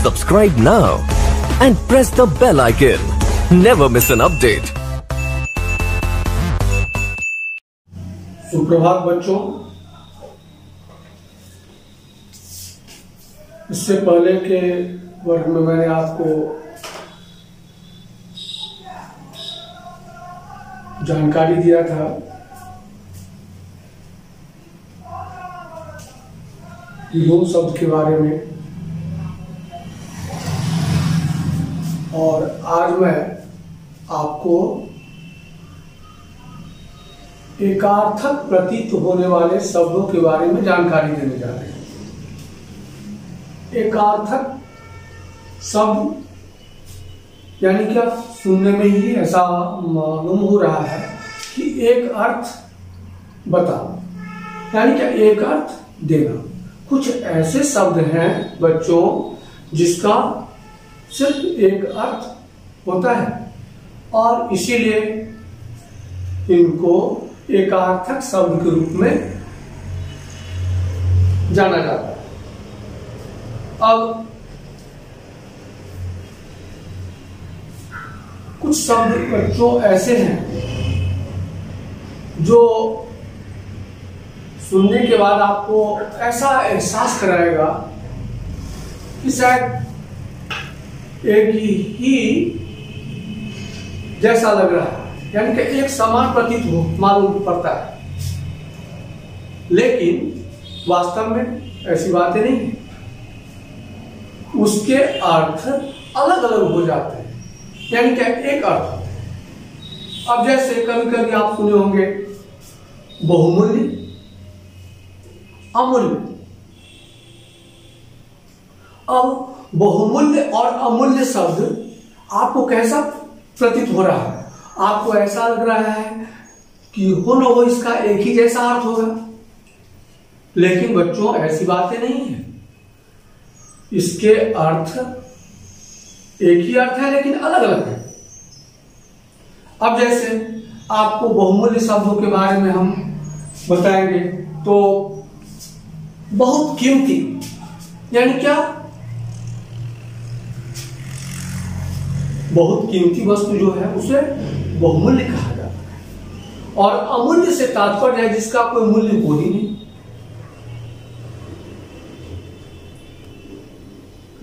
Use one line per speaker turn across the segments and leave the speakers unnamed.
Subscribe now and press the bell icon. Never miss an update.
सुप्रभात बच्चों, इससे पहले के वर्ग में मैंने आपको जानकारी दिया था योग शब्द के बारे में, और आज मैं आपको एकार्थक प्रतीत होने वाले शब्दों के बारे में जानकारी देने जा रहे हैं। एकार्थक शब्द यानी क्या, सुनने में ही ऐसा मालूम हो रहा है कि एक अर्थ बताओ, यानी क्या एक अर्थ देना। कुछ ऐसे शब्द हैं बच्चों जिसका सिर्फ एक अर्थ होता है और इसीलिए इनको एकार्थक शब्द के रूप में जाना जाता है। अब कुछ शब्द बच्चों ऐसे हैं जो सुनने के बाद आपको ऐसा एहसास कराएगा कि शायद एक ही जैसा लग रहा है, यानी कि एक समान प्रतीत हो मालूम पड़ता है, लेकिन वास्तव में ऐसी बातें नहीं है। उसके अर्थ अलग अलग हो जाते हैं, यानी कि एक अर्थ। अब जैसे कभी कभी आप सुने होंगे बहुमूल्य, अमूल्य। अब बहुमूल्य और अमूल्य शब्द आपको कैसा प्रतीत हो रहा है? आपको ऐसा लग रहा है कि हो न हो इसका एक ही जैसा अर्थ होगा, लेकिन बच्चों ऐसी बातें नहीं है। इसके अर्थ एक ही अर्थ है लेकिन अलग अलग है। अब जैसे आपको बहुमूल्य शब्दों के बारे में हम बताएंगे तो बहुत कीमती, यानी क्या, बहुत कीमती वस्तु जो है उसे बहुमूल्य कहा जाता है। और अमूल्य से तात्पर्य है जिसका कोई मूल्य हो ही नहीं,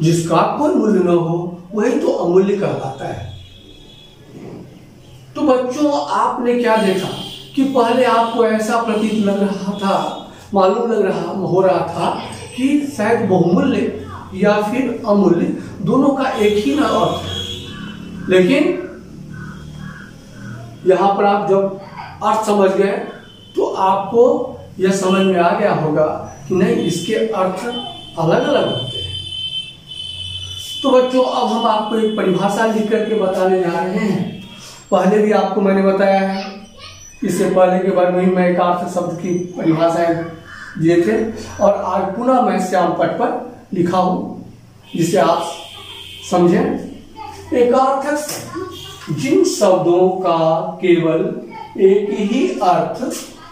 जिसका कोई मूल्य न हो वही तो अमूल्य कहलाता है। तो बच्चों आपने क्या देखा कि पहले आपको ऐसा प्रतीत लग रहा था, मालूम हो रहा था कि शायद बहुमूल्य या फिर अमूल्य दोनों का एक ही ना अर्थ है, लेकिन यहां पर आप जब अर्थ समझ गए तो आपको यह समझ में आ गया होगा कि नहीं, इसके अर्थ अलग अलग होते हैं। तो बच्चों अब हम आपको एक परिभाषा लिख करके बताने जा रहे हैं। पहले भी आपको मैंने बताया है, इससे पहले के बार में ही मैं एकार्थ शब्द की परिभाषाएं दिए थे, और आज पुनः मैं श्याम पट पर लिखा हूं जिसे आप समझें। एकार्थक जिन शब्दों का केवल एक ही अर्थ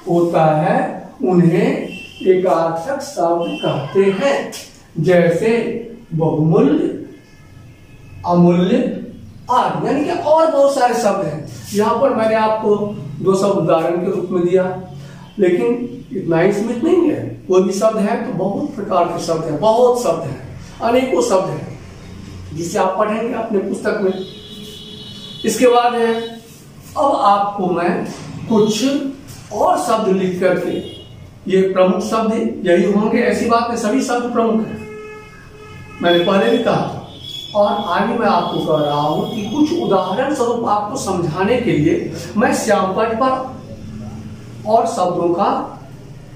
होता है उन्हें एकार्थक शब्द कहते हैं। जैसे बहुमूल्य, अमूल्य आदि, यानी कि और बहुत सारे शब्द हैं। यहां पर मैंने आपको दो शब्द उदाहरण के रूप में दिया, लेकिन इतना ही सीमित नहीं है। कोई भी शब्द है तो बहुत प्रकार के शब्द हैं, बहुत शब्द हैं, अनेकों शब्द हैं जिसे आप पढ़ेंगे अपने पुस्तक में। इसके बाद है, अब आपको मैं कुछ और शब्द लिख करके, ये प्रमुख शब्द यही होंगे, ऐसी बात नहीं, सभी शब्द प्रमुख हैं, मैंने पहले भी कहा था। और आगे मैं आपको कह रहा हूं कि कुछ उदाहरण स्वरूप आपको समझाने के लिए मैं श्यामपट पर और शब्दों का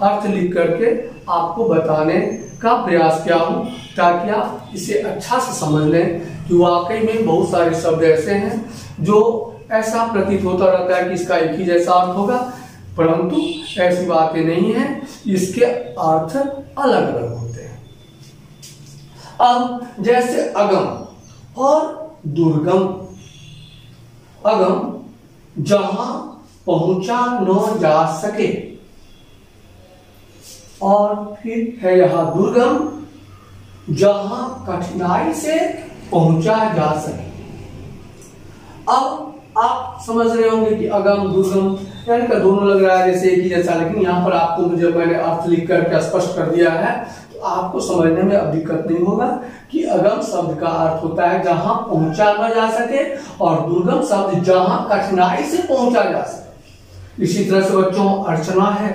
अर्थ लिख करके आपको बताने का प्रयास किया हूं, ताकि आप इसे अच्छा से समझ लें कि वाकई में बहुत सारे शब्द ऐसे हैं जो ऐसा प्रतीत होता रहता है कि इसका एक ही जैसा अर्थ होगा, परंतु ऐसी बातें नहीं है, इसके अर्थ अलग अलग होते हैं। अब जैसे अगम और दुर्गम। अगम जहां पहुंचा न जा सके, और फिर है यहां दुर्गम जहां कठिनाई से पहुंचा जा सके। अब आप समझ रहे होंगे कि अगम दुर्गम यानी का दोनों लग रहा है जैसे एक ही जैसा, लेकिन यहाँ पर आपको मुझे मैंने अर्थ लिख करके स्पष्ट कर दिया है, तो आपको समझने में अब दिक्कत नहीं होगा कि अगम शब्द का अर्थ होता है जहां पहुंचा न जा सके, और दुर्गम शब्द जहां कठिनाई से पहुंचा जा सके। इसी तरह से बच्चों अर्चना है।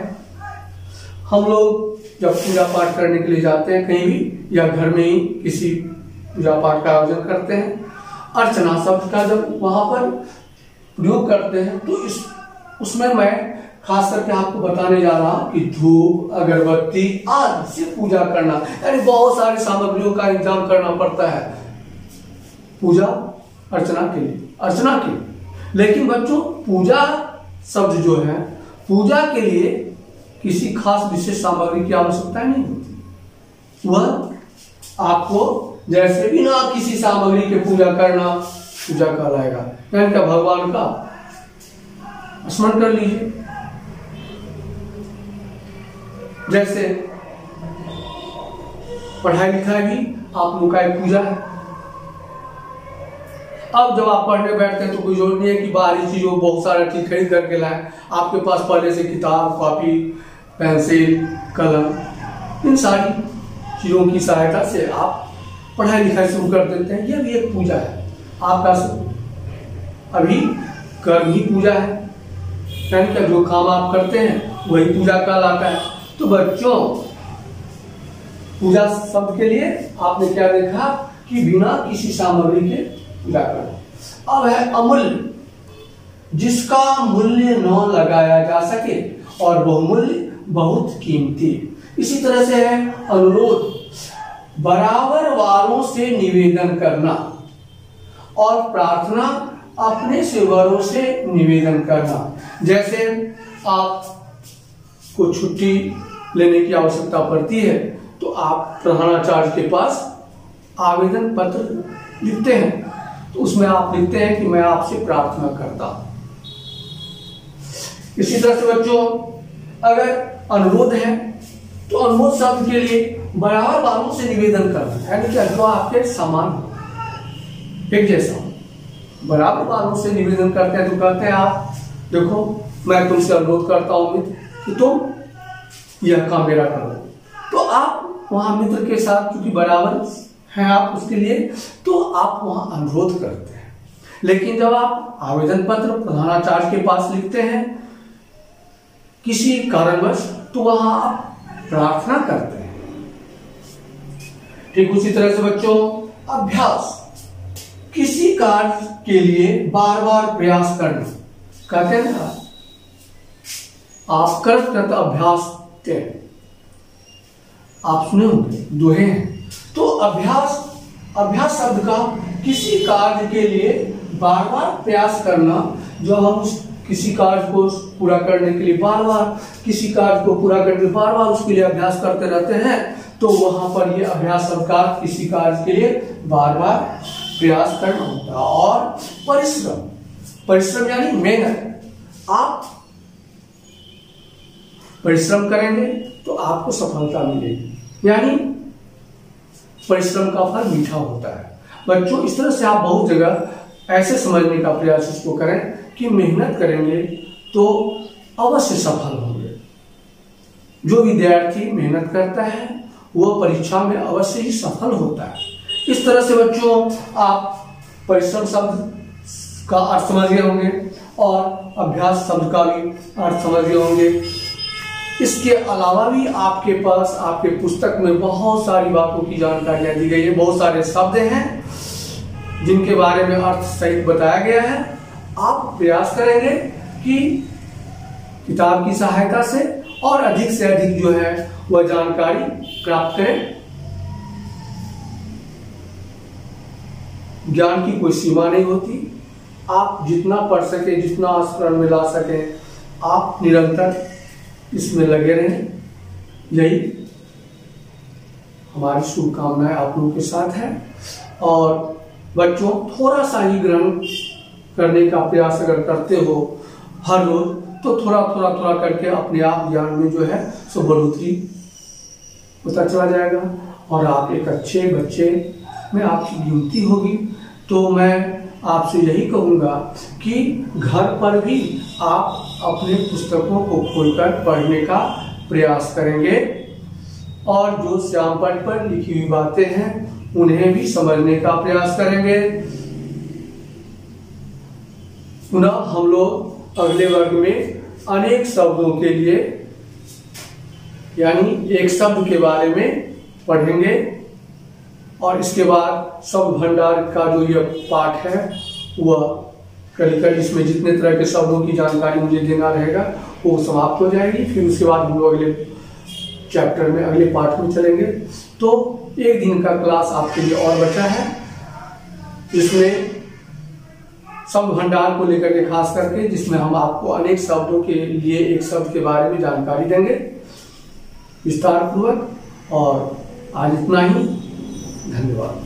हम लोग जब पूजा पाठ करने के लिए जाते हैं कहीं भी, या घर में ही किसी पूजा पाठ का आयोजन करते हैं, अर्चना शब्द का जब वहां पर प्रयोग करते हैं तो उसमें मैं खास करके आपको बताने जा रहा हूं कि धूप अगरबत्ती आदि से पूजा करना, यानी बहुत सारी सामग्रियों का इंतजाम करना पड़ता है पूजा अर्चना के लिए। लेकिन बच्चों पूजा शब्द जो है, पूजा के लिए किसी खास विशेष सामग्री की आवश्यकता नहीं होती, वह आपको जैसे बिना किसी सामग्री के पूजा करना पूजा कहलाएगा। यानी क्या भगवान का स्मरण कर लीजिए, जैसे पढ़ाई लिखाई भी आप लोग का एक पूजा है। अब जब आप पढ़ने बैठते हैं तो कोई जरूरी नहीं है कि बाहरी चीजों बहुत सारा चीज खरीद करके लाएं, आपके पास पहले से किताब कॉपी पेंसिल कलम इन सारी चीजों की सहायता से आप पढ़ाई लिखाई शुरू कर देते हैं। यह भी एक पूजा है आपका, अभी कर्म ही पूजा है, यानी कि जो काम आप करते हैं वही पूजा कहलाता है। तो बच्चों पूजा शब्द के लिए आपने क्या देखा कि बिना किसी सामग्री के पूजा करना। अब है अमूल्य, जिसका मूल्य न लगाया जा सके और बहुमूल्य बहुत कीमती। इसी तरह से है अनुरोध, बराबर वालों से निवेदन करना, और प्रार्थना अपने सेवरों से निवेदन करना। जैसे आपको छुट्टी लेने की आवश्यकता पड़ती है तो आप प्रधानाचार्य के पास आवेदन पत्र लिखते हैं, तो उसमें आप लिखते हैं कि मैं आपसे प्रार्थना करता हूं। इसी तरह से बच्चों अगर अनुरोध है तो अनुरोध शब्द के लिए बराबर वालों से निवेदन करना, यानी कि जो आपके समान हो, एक जैसा बराबर वालों से निवेदन करते हैं तो कहते हैं आप देखो मैं तुमसे अनुरोध करता हूं मित्र कि तुम यह काम मेरा करो। तो आप वहां मित्र के साथ क्योंकि बराबर हैं आप उसके लिए, तो आप वहां अनुरोध करते हैं। लेकिन जब आप आवेदन पत्र प्रधानाचार्य के पास लिखते हैं किसी कारणवश, तो वहां आप प्रार्थना करते हैं। ठीक उसी तरह से बच्चों अभ्यास, किसी कार्य के लिए बार बार प्रयास करना, कहते हैं ना आप करत अभ्यास के, आप सुने होंगे दोहे हैं। तो अभ्यास शब्द का किसी कार्य के लिए बार बार प्रयास करना, जो हम किसी कार्य को पूरा करने के लिए बार बार किसी कार्य को पूरा करने के लिए बार बार उसके लिए अभ्यास करते रहते हैं, तो वहां पर ये अभ्यास शब्द का किसी कार्य के लिए बार बार प्रयास करना होता है। और परिश्रम यानी मेहनत, आप परिश्रम करेंगे तो आपको सफलता मिलेगी, यानी परिश्रम का फल मीठा होता है। बच्चों इस तरह से आप बहुत जगह ऐसे समझने का प्रयास इसको करें कि मेहनत करेंगे तो अवश्य सफल होंगे। जो विद्यार्थी मेहनत करता है वह परीक्षा में अवश्य ही सफल होता है। इस तरह से बच्चों आप परिश्रम शब्द का अर्थ समझ गए होंगे और अभ्यास शब्द का भी अर्थ समझ गए होंगे। इसके अलावा भी आपके पास आपके पुस्तक में बहुत सारी बातों की जानकारियां दी गई है, बहुत सारे शब्द हैं जिनके बारे में अर्थ सहित बताया गया है। आप प्रयास करेंगे कि किताब की सहायता से और अधिक से अधिक जो है वह जानकारी प्राप्त करें। ज्ञान की कोई सीमा नहीं होती, आप जितना पढ़ सके, जितना स्मरण में ला सके, आप निरंतर इसमें लगे रहें। यही हमारी शुभकामनाएं आप लोगों के साथ है। और बच्चों थोड़ा सा ही ग्रहण करने का प्रयास अगर करते हो हर रोज, तो थोड़ा करके अपने आप ज्ञान में जो है सो बढ़ोतरी होता चला जाएगा। और आप एक अच्छे बच्चे में आपकी गिनती होगी। तो मैं आपसे यही कहूँगा कि घर पर भी आप अपने पुस्तकों को खोलकर पढ़ने का प्रयास करेंगे और जो श्यामपट्ट पर लिखी हुई बातें हैं उन्हें भी समझने का प्रयास करेंगे। पुनः हम लोग अगले वर्ग में अनेक शब्दों के लिए यानी एक शब्द के बारे में पढ़ेंगे और इसके बाद शब्द भंडार का जो यह पाठ है वह कल इसमें जितने तरह के शब्दों की जानकारी मुझे देना रहेगा वो समाप्त हो जाएगी। फिर उसके बाद हम लोग अगले चैप्टर में अगले पाठ में चलेंगे। तो एक दिन का क्लास आपके लिए और बचा है, इसमें शब्द भंडार को लेकर के खास करके, जिसमें हम आपको अनेक शब्दों के लिए एक शब्द के बारे में जानकारी देंगे विस्तार पूर्वक। और आज इतना ही, धन्यवाद।